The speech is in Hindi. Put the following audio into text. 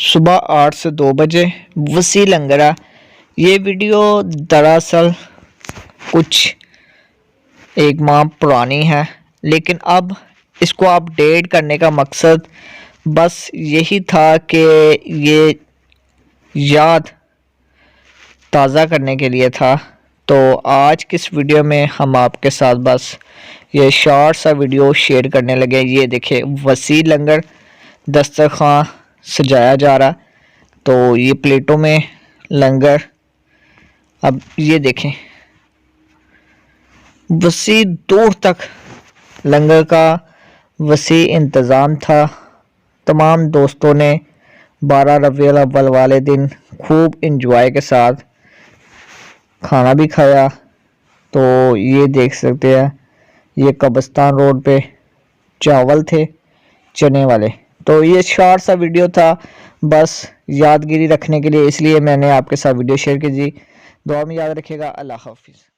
सुबह 8 से 2 बजे वसी लंगरा। ये वीडियो दरअसल कुछ एक माह पुरानी है, लेकिन अब इसको अपडेट करने का मकसद बस यही था कि ये याद ताज़ा करने के लिए था। तो आज की इस वीडियो में हम आपके साथ बस ये शॉर्ट सा वीडियो शेयर करने लगे। ये देखें, वसी लंगर दस्तरखान सजाया जा रहा। तो ये प्लेटों में लंगर, अब ये देखें, वसी दूर तक लंगर का वसी इंतज़ाम था। तमाम दोस्तों ने 12 रबीउल अव्वल वाले दिन खूब इंजॉय के साथ खाना भी खाया। तो ये देख सकते हैं, ये कब्रिस्तान रोड पे चावल थे चने वाले। तो ये शॉर्ट सा वीडियो था बस यादगिरी रखने के लिए, इसलिए मैंने आपके साथ वीडियो शेयर की जी। दुआ में याद रखिएगा। अल्लाह हाफिज़।